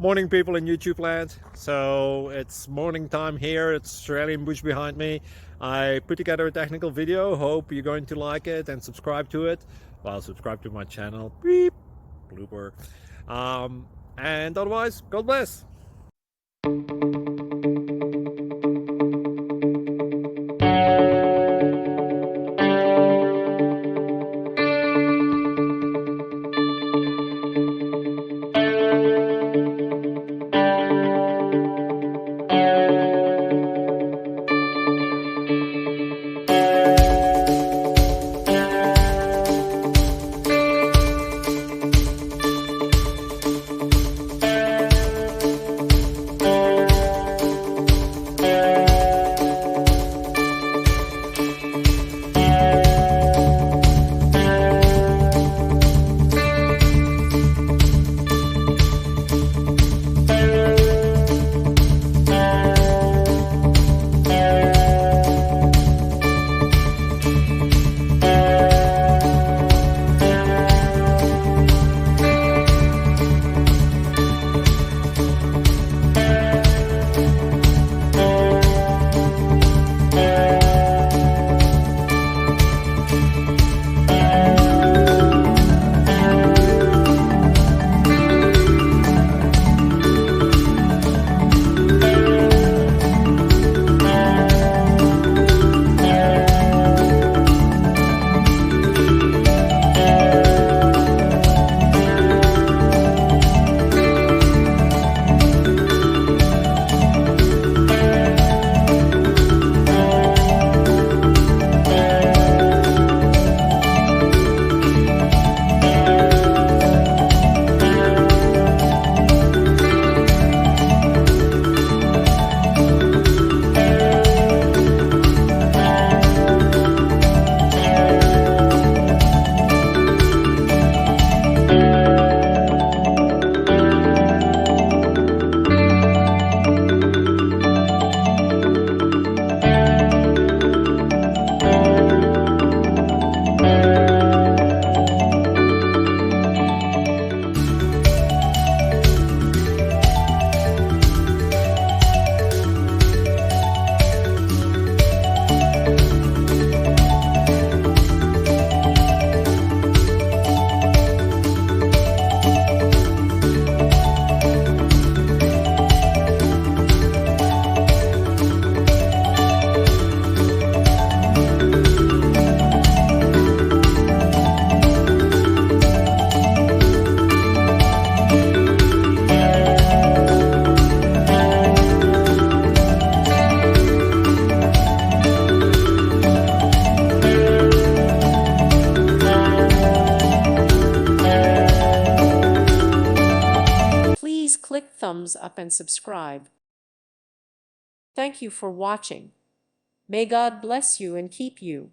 Morning people in YouTube land. So it's morning time here. It's Australian bush behind me. I put together a technical video. Hope you're going to like it and subscribe to it. Well, subscribe to my channel. Beep. Blooper. And otherwise, God bless. Please click thumbs up and subscribe. Thank you for watching. May God bless you and keep you.